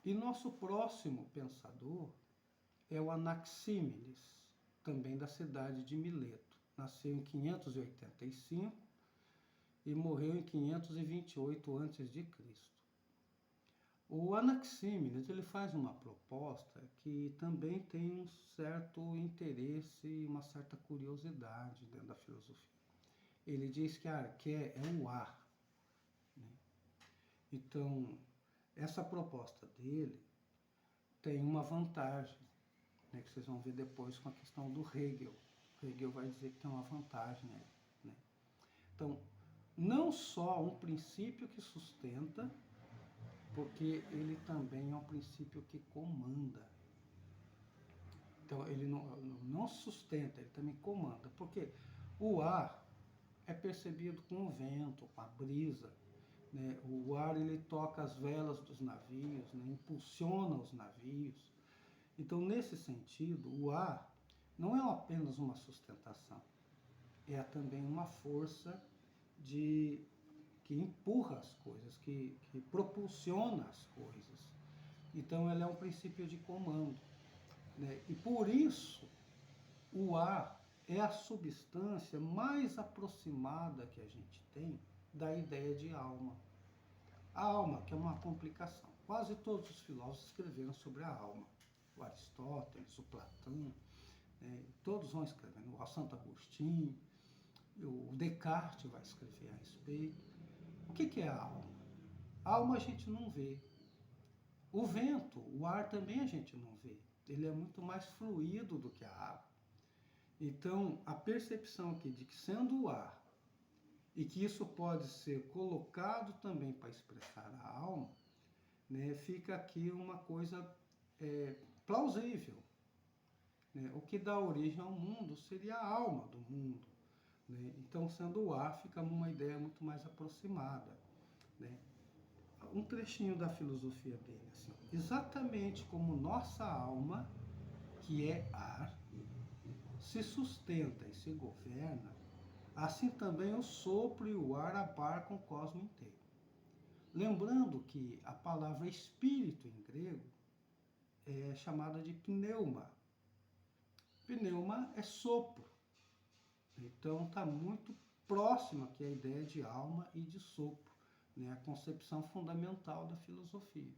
E nosso próximo pensador é o Anaxímenes, também da cidade de Mileto. Nasceu em 585 e morreu em 528 a.C. O Anaxímenes ele faz uma proposta que também tem um certo interesse e uma certa curiosidade dentro da filosofia. Ele diz que a arqué é o ar, né? Então, essa proposta dele tem uma vantagem, né, que vocês vão ver depois com a questão do Hegel. Hegel vai dizer que tem uma vantagem aí, né? Então, não só um princípio que sustenta, porque ele também é um princípio que comanda. Então, ele não sustenta, ele também comanda, porque o ar é percebido com o vento, com a brisa, né? O ar ele toca as velas dos navios, né? Impulsiona os navios. Então, nesse sentido, o ar não é apenas uma sustentação, é também uma força que empurra as coisas, que propulsiona as coisas. Então, ele é um princípio de comando, né? E por isso, o ar é a substância mais aproximada que a gente tem da ideia de alma. A alma, que é uma complicação. Quase todos os filósofos escreveram sobre a alma. O Aristóteles, o Platão, né? Todos vão escrevendo. O Santo Agostinho, o Descartes vai escrever a respeito. O que é a alma? A alma a gente não vê. O vento, o ar também a gente não vê. Ele é muito mais fluido do que a água. Então, a percepção aqui de que sendo o ar, e que isso pode ser colocado também para expressar a alma, né, fica aqui uma coisa plausível. Né? O que dá origem ao mundo seria a alma do mundo. Né? Então, sendo o ar, fica uma ideia muito mais aproximada. Né? Um trechinho da filosofia dele, assim, exatamente como nossa alma, que é ar, se sustenta e se governa, assim também o sopro e o ar abarcam o cosmos inteiro. Lembrando que a palavra espírito em grego é chamada de pneuma. Pneuma é sopro. Então está muito próxima aqui a ideia de alma e de sopro, né? A concepção fundamental da filosofia,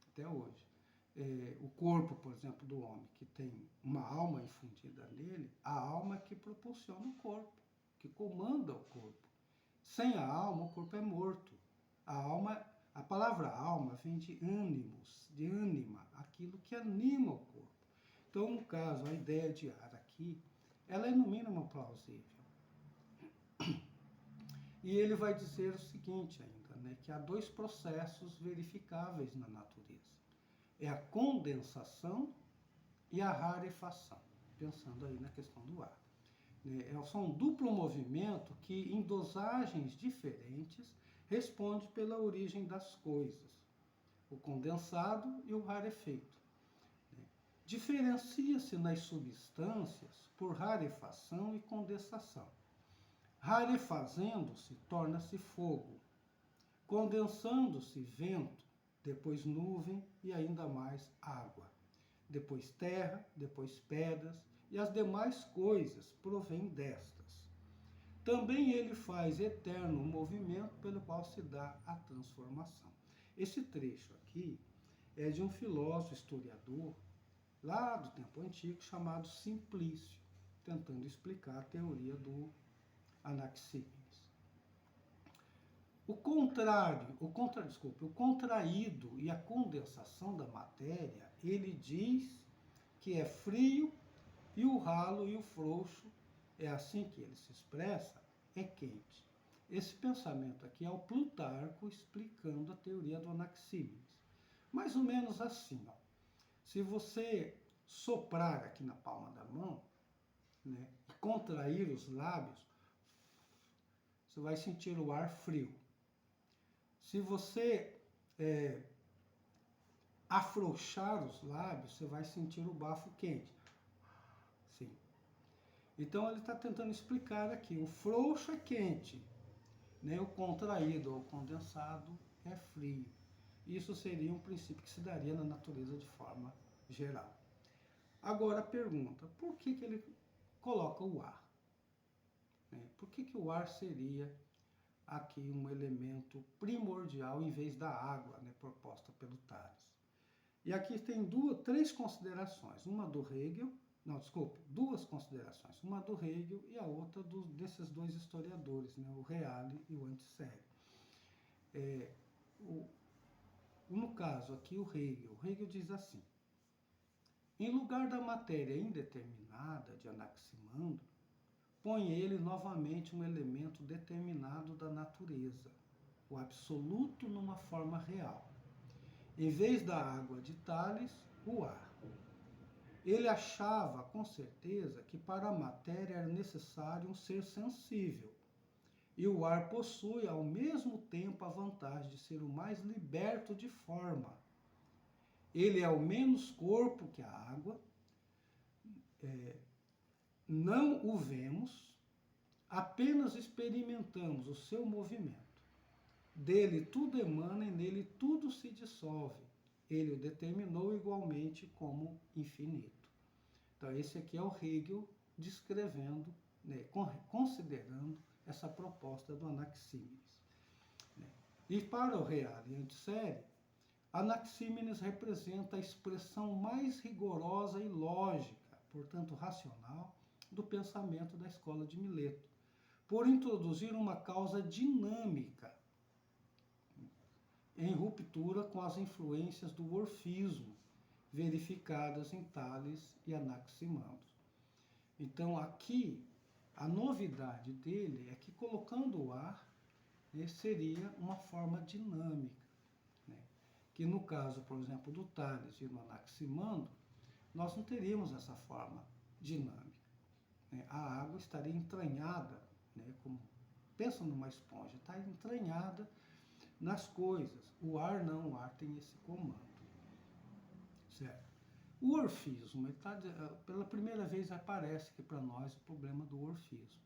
até hoje. O corpo, por exemplo, do homem, que tem uma alma infundida nele, a alma é que propulsiona o corpo, que comanda o corpo. Sem a alma, o corpo é morto. A palavra alma vem de ânimos, de ânima, aquilo que anima o corpo. Então, no caso, a ideia de ar aqui, ela é no mínimo plausível. E ele vai dizer o seguinte ainda, né, que há dois processos verificáveis na natureza. É a condensação e a rarefação, pensando aí na questão do ar. São um duplo movimento que, em dosagens diferentes, responde pela origem das coisas, o condensado e o rarefeito. Diferencia-se nas substâncias por rarefação e condensação. Rarefazendo-se, torna-se fogo. Condensando-se, vento, depois nuvem e ainda mais água. Depois terra, depois pedras, e as demais coisas provêm destas. Também ele faz eterno movimento pelo qual se dá a transformação. Esse trecho aqui é de um filósofo historiador lá do tempo antigo chamado Simplício, tentando explicar a teoria do Anaxímenes. O contraído e a condensação da matéria, ele diz que é frio e o ralo e o frouxo, é assim que ele se expressa, é quente. Esse pensamento aqui é o Plutarco explicando a teoria do Anaxímenes. Mais ou menos assim, ó. Se você soprar aqui na palma da mão, né, e contrair os lábios, você vai sentir o ar frio. Se você afrouxar os lábios, você vai sentir o bafo quente. Sim. Então ele está tentando explicar aqui, o frouxo é quente, né? O contraído ou condensado é frio. Isso seria um princípio que se daria na natureza de forma geral. Agora a pergunta, por que ele coloca o ar? Por que o ar seria aqui um elemento primordial em vez da água, proposta pelo Tales? E aqui tem três considerações, duas considerações, uma do Hegel e a outra desses dois historiadores, o Reale e o Antiseri. No caso aqui o Hegel diz assim: em lugar da matéria indeterminada de Anaximandro, põe ele novamente um elemento determinado da natureza, o absoluto numa forma real. Em vez da água de Tales, o ar. Ele achava, com certeza, que para a matéria era necessário um ser sensível, e o ar possui, ao mesmo tempo, a vantagem de ser o mais liberto de forma. Ele é o menos corpo que a água, não o vemos, apenas experimentamos o seu movimento. Dele tudo emana e nele tudo se dissolve. Ele o determinou igualmente como infinito. Então esse aqui é o Hegel descrevendo, considerando essa proposta do Anaxímenes. E para o Reale e Antiseri, Anaxímenes representa a expressão mais rigorosa e lógica, portanto racional, do pensamento da escola de Mileto, por introduzir uma causa dinâmica em ruptura com as influências do orfismo verificadas em Tales e Anaximandro. Então aqui a novidade dele é que colocando o ar seria uma forma dinâmica, que no caso, por exemplo, do Tales e do Anaximandro, nós não teríamos essa forma dinâmica. A água estaria entranhada, como pensa numa esponja, está entranhada nas coisas. O ar não, o ar tem esse comando. Certo? O orfismo, pela primeira vez aparece aqui para nós o problema do orfismo.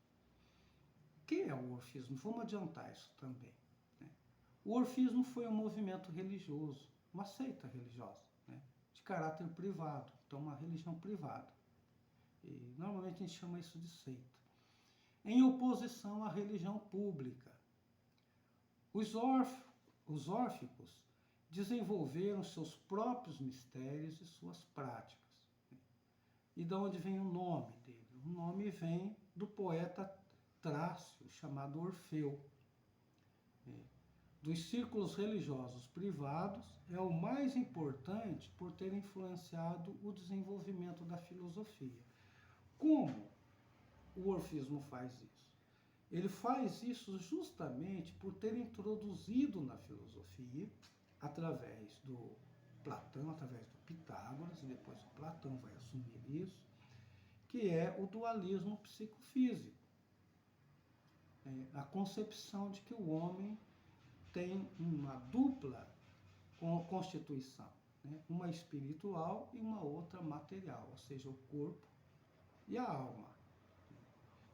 O que é o orfismo? Vamos adiantar isso também. O orfismo foi um movimento religioso, uma seita religiosa, de caráter privado, então uma religião privada. E normalmente a gente chama isso de seita. Em oposição à religião pública. Os órficos desenvolveram seus próprios mistérios e suas práticas. E de onde vem o nome dele? O nome vem do poeta trácio chamado Orfeu. Dos círculos religiosos privados, é o mais importante por ter influenciado o desenvolvimento da filosofia. Como o orfismo faz isso? Ele faz isso justamente por ter introduzido na filosofia, através do Platão, através do Pitágoras, e depois o Platão vai assumir isso, que é o dualismo psicofísico. A concepção de que o homem tem uma dupla constituição, uma espiritual e uma outra material, ou seja, o corpo e a alma.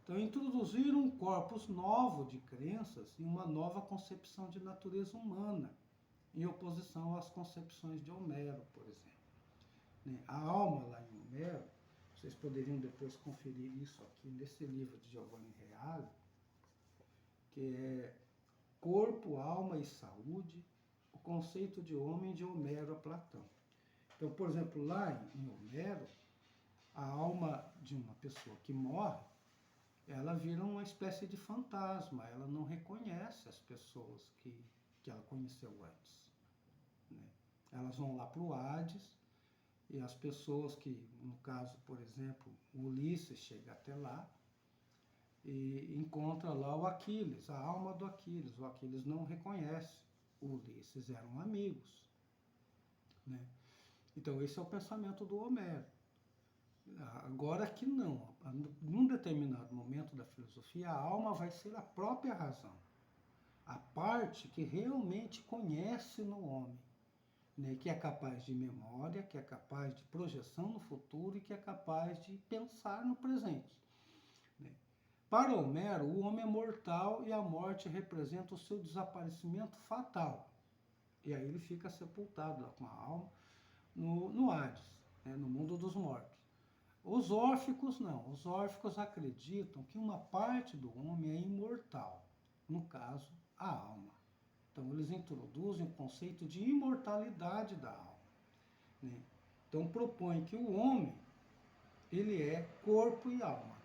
Então, introduziram um corpus novo de crenças e uma nova concepção de natureza humana, em oposição às concepções de Homero, por exemplo. A alma lá em Homero, vocês poderiam depois conferir isso aqui nesse livro de Giovanni Reale, que é Corpo, Alma e Saúde, o conceito de homem de Homero a Platão. Então, por exemplo, lá em Homero, a alma de uma pessoa que morre, ela vira uma espécie de fantasma, ela não reconhece as pessoas que ela conheceu antes. Elas vão lá para o Hades, e as pessoas que, no caso, por exemplo, Ulisses chega até lá, e encontra lá o Aquiles, a alma do Aquiles. O Aquiles não reconhece o Ulisses, eram amigos. Então esse é o pensamento do Homero. Agora que não, num determinado momento da filosofia, a alma vai ser a própria razão, a parte que realmente conhece no homem, que é capaz de memória, que é capaz de projeção no futuro e que é capaz de pensar no presente. Para Homero, o homem é mortal e a morte representa o seu desaparecimento fatal. E aí ele fica sepultado lá com a alma no Hades, né, no mundo dos mortos. Os órficos não. Os órficos acreditam que uma parte do homem é imortal, no caso, a alma. Então eles introduzem o conceito de imortalidade da alma, né? Então propõem que o homem, ele é corpo e alma.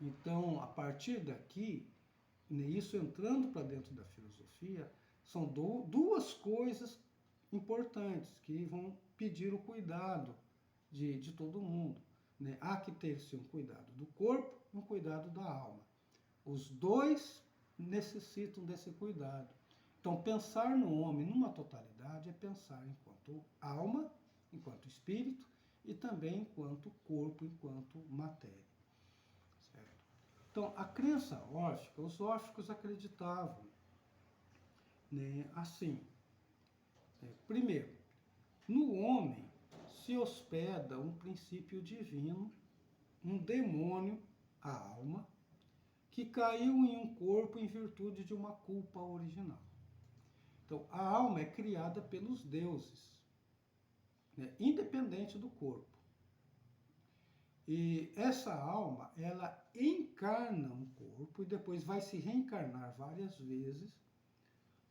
Então, a partir daqui, né, isso entrando para dentro da filosofia, são duas coisas importantes que vão pedir o cuidado de todo mundo, né? Há que ter-se um cuidado do corpo e um cuidado da alma. Os dois necessitam desse cuidado. Então, pensar no homem numa totalidade é pensar enquanto alma, enquanto espírito, e também enquanto corpo, enquanto matéria. Certo? Então, a crença órfica, os órficos acreditavam, né, assim. Primeiro, no homem se hospeda um princípio divino, um demônio, a alma, que caiu em um corpo em virtude de uma culpa original. Então, a alma é criada pelos deuses, né, independente do corpo. E essa alma, ela encarna um corpo e depois vai se reencarnar várias vezes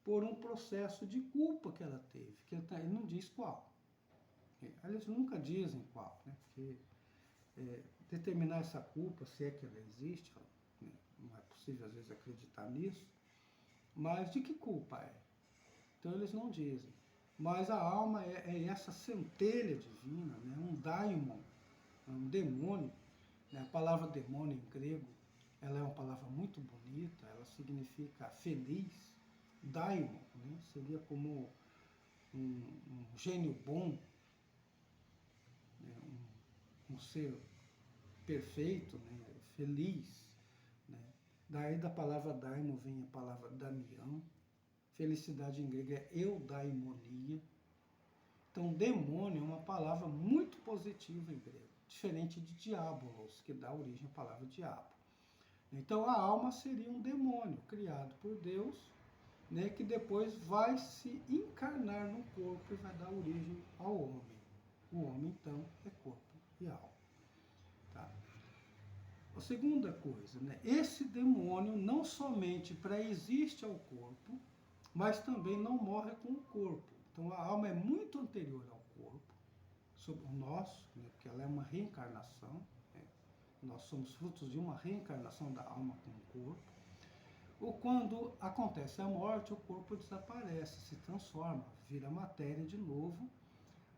por um processo de culpa que ela teve, que ele não diz qual. Eles nunca dizem qual, né? Porque determinar essa culpa, se é que ela existe, né? Não é possível às vezes acreditar nisso, mas de que culpa é? Então eles não dizem. Mas a alma é essa centelha divina, né? Um daimon, um demônio. Né? A palavra demônio em grego, ela é uma palavra muito bonita, ela significa feliz. Daimon, né? Seria como um gênio bom, né? Um ser perfeito, né? Feliz. Né? Daí da palavra daimon vem a palavra damião. Felicidade em grego é eudaimonia. Então, demônio é uma palavra muito positiva em grego, diferente de diabolos, que dá origem à palavra diabo. Então, a alma seria um demônio criado por Deus, né, que depois vai se encarnar no corpo e vai dar origem ao homem. O homem, então, é corpo e alma. Tá? A segunda coisa, né, esse demônio não somente pré-existe ao corpo, mas também não morre com o corpo. Então a alma é muito anterior ao corpo, sobre o nosso, né, porque ela é uma reencarnação. Né? Nós somos frutos de uma reencarnação da alma com o corpo. Ou quando acontece a morte, o corpo desaparece, se transforma, vira matéria de novo,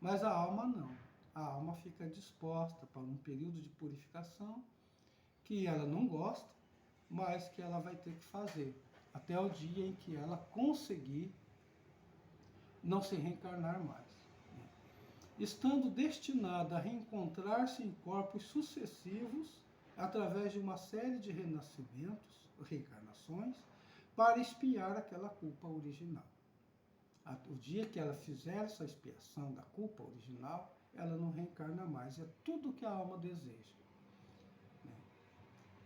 mas a alma não. A alma fica disposta para um período de purificação que ela não gosta, mas que ela vai ter que fazer, até o dia em que ela conseguir não se reencarnar mais. Estando destinada a reencontrar-se em corpos sucessivos, através de uma série de renascimentos, reencarnações, para expiar aquela culpa original. O dia que ela fizer essa expiação da culpa original, ela não reencarna mais, é tudo que a alma deseja.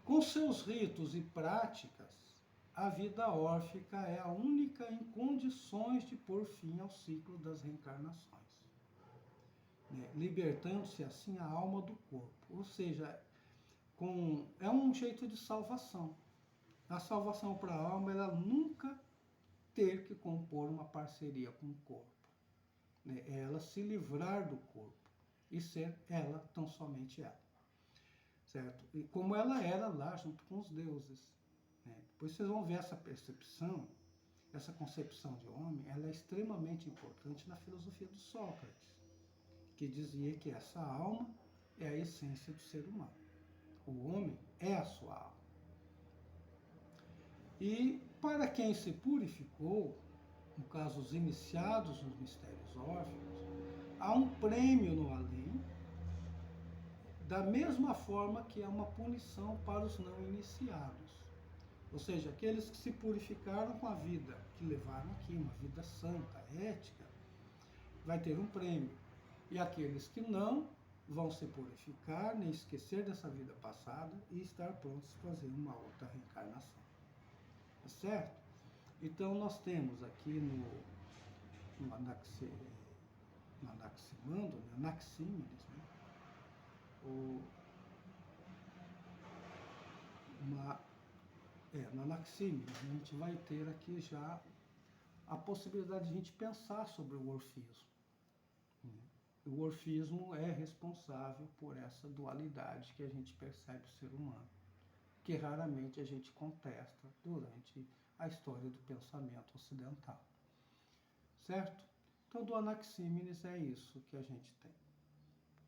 Com seus ritos e práticas, a vida órfica é a única em condições de pôr fim ao ciclo das reencarnações, né? Libertando-se assim a alma do corpo. Ou seja, é um jeito de salvação. A salvação para a alma, ela nunca ter que compor uma parceria com o corpo. Né? É ela se livrar do corpo e ser ela, tão somente ela. Certo? E como ela era lá junto com os deuses. Né? Depois vocês vão ver essa percepção, essa concepção de homem, ela é extremamente importante na filosofia do Sócrates, que dizia que essa alma é a essência do ser humano. O homem é a sua alma. E para quem se purificou, no caso os iniciados nos mistérios órfãos, há um prêmio no além, da mesma forma que é uma punição para os não iniciados. Ou seja, aqueles que se purificaram com a vida que levaram aqui, uma vida santa, ética, vai ter um prêmio. E aqueles que não vão se purificar, nem esquecer dessa vida passada e estar prontos para fazer uma outra reencarnação. Tá certo? Então nós temos aqui no Anaximandro, né, Anaxímenes, né, uma, no Anaxímenes, a gente vai ter aqui já a possibilidade de a gente pensar sobre o orfismo. O orfismo é responsável por essa dualidade que a gente percebe o ser humano, que raramente a gente contesta durante a história do pensamento ocidental. Certo? Então, do Anaxímenes é isso que a gente tem.